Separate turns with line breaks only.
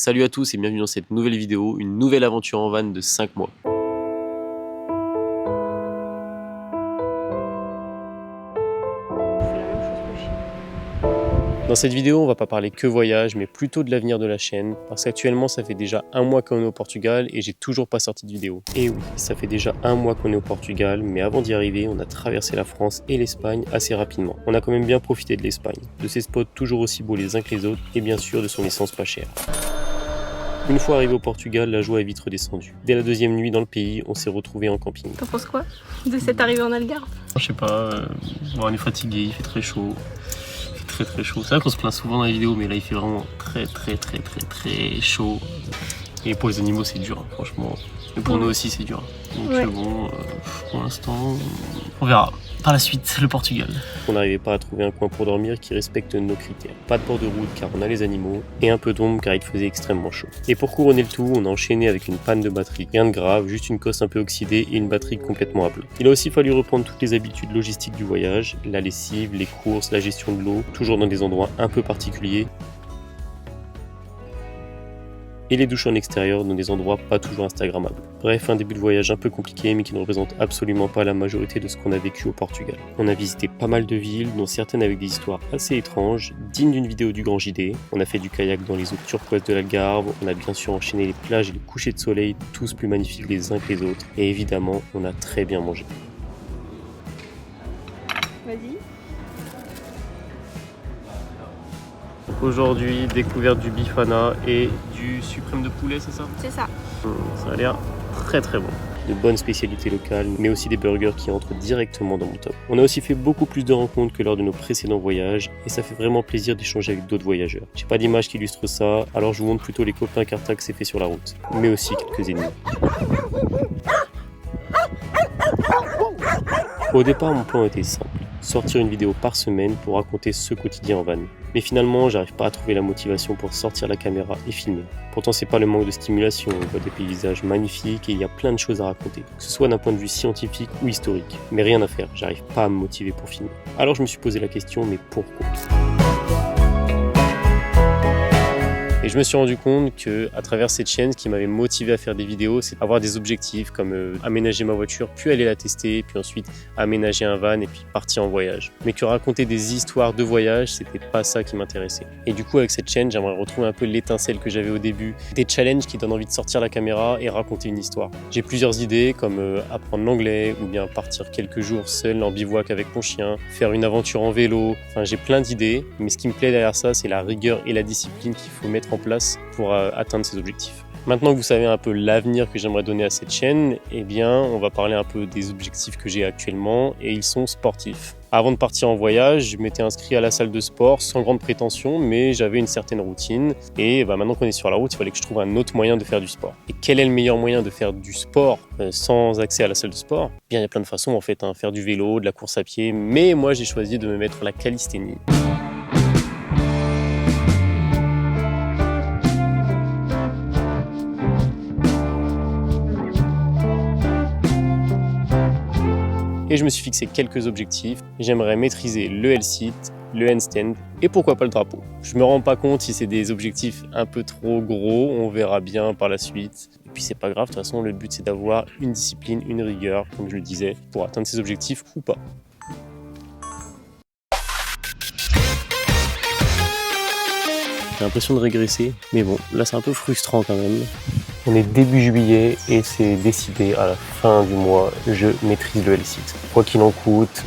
Salut à tous et bienvenue dans cette nouvelle vidéo, une nouvelle aventure en van de 5 mois. Dans cette vidéo, on va pas parler que voyage, mais plutôt de l'avenir de la chaîne, parce qu'actuellement ça fait déjà un mois qu'on est au Portugal et j'ai toujours pas sorti de vidéo. Et oui, ça fait déjà un mois qu'on est au Portugal, mais avant d'y arriver, on a traversé la France et l'Espagne assez rapidement. On a quand même bien profité de l'Espagne, de ses spots toujours aussi beaux les uns que les autres, et bien sûr de son essence pas chère. Une fois arrivé au Portugal, la joie est vite redescendue. Dès la deuxième nuit dans le pays, on s'est retrouvé en camping.
T'en penses quoi de cette arrivée en Algarve?
Je sais pas, on est fatigué, il fait très chaud. Très chaud. C'est vrai qu'on se plaint souvent dans les vidéos, mais là il fait vraiment très chaud. Et pour les animaux c'est dur, franchement. Et pour nous aussi c'est dur. Donc bon, pour l'instant, on verra. Par la suite, le Portugal. On n'arrivait pas à trouver un coin pour dormir qui respecte nos critères. Pas de bord de route car on a les animaux, et un peu d'ombre car il faisait extrêmement chaud. Et pour couronner le tout, on a enchaîné avec une panne de batterie. Rien de grave, juste une cosse un peu oxydée et une batterie complètement à plat. Il a aussi fallu reprendre toutes les habitudes logistiques du voyage, la lessive, les courses, la gestion de l'eau, toujours dans des endroits un peu particuliers. Et les douches en extérieur dans des endroits pas toujours instagrammables. Bref, un début de voyage un peu compliqué mais qui ne représente absolument pas la majorité de ce qu'on a vécu au Portugal. On a visité pas mal de villes, dont certaines avec des histoires assez étranges, dignes d'une vidéo du Grand JD. On a fait du kayak dans les eaux turquoises de l'Algarve, on a bien sûr enchaîné les plages et les couchers de soleil, tous plus magnifiques les uns que les autres. Et évidemment, on a très bien mangé.
Vas-y.
Aujourd'hui, découverte du bifana et du suprême de poulet, c'est ça?
C'est ça.
Ça a l'air très bon. De bonnes spécialités locales, mais aussi des burgers qui entrent directement dans mon top. On a aussi fait beaucoup plus de rencontres que lors de nos précédents voyages, et ça fait vraiment plaisir d'échanger avec d'autres voyageurs. J'ai pas d'image qui illustre ça, alors je vous montre plutôt les copains qu'Artax s'est fait sur la route, mais aussi quelques ennemis. Au départ, mon plan était simple. Sortir une vidéo par semaine pour raconter ce quotidien en van. Mais finalement, j'arrive pas à trouver la motivation pour sortir la caméra et filmer. Pourtant, c'est pas le manque de stimulation, on voit des paysages magnifiques et il y a plein de choses à raconter, que ce soit d'un point de vue scientifique ou historique. Mais rien à faire, j'arrive pas à me motiver pour filmer. Alors je me suis posé la question, mais pourquoi ? Et je me suis rendu compte que, à travers cette chaîne, ce qui m'avait motivé à faire des vidéos, c'est avoir des objectifs comme aménager ma voiture, puis aller la tester, puis ensuite aménager un van et puis partir en voyage. Mais que raconter des histoires de voyage, c'était pas ça qui m'intéressait. Et du coup, avec cette chaîne, j'aimerais retrouver un peu l'étincelle que j'avais au début, des challenges qui donnent envie de sortir la caméra et raconter une histoire. J'ai plusieurs idées comme apprendre l'anglais ou bien partir quelques jours seul en bivouac avec mon chien, faire une aventure en vélo. Enfin, j'ai plein d'idées, mais ce qui me plaît derrière ça, c'est la rigueur et la discipline qu'il faut mettre en place pour atteindre ses objectifs. Maintenant que vous savez un peu l'avenir que j'aimerais donner à cette chaîne, eh bien, on va parler un peu des objectifs que j'ai actuellement et ils sont sportifs. Avant de partir en voyage, je m'étais inscrit à la salle de sport sans grande prétention, mais j'avais une certaine routine. Et maintenant qu'on est sur la route, il fallait que je trouve un autre moyen de faire du sport. Et quel est le meilleur moyen de faire du sport sans accès à la salle de sport ? Bien, il y a plein de façons en fait, faire du vélo, de la course à pied, mais moi j'ai choisi de me mettre la calisthénie. Et je me suis fixé quelques objectifs. J'aimerais maîtriser le L-sit, le handstand et pourquoi pas le drapeau. Je me rends pas compte si c'est des objectifs un peu trop gros, on verra bien par la suite. Et puis c'est pas grave, de toute façon le but c'est d'avoir une discipline, une rigueur, comme je le disais, pour atteindre ses objectifs ou pas. J'ai l'impression de régresser, mais bon, là c'est un peu frustrant quand même. On est début juillet et c'est décidé, à la fin du mois, je maîtrise le L-sit. Quoi qu'il en coûte,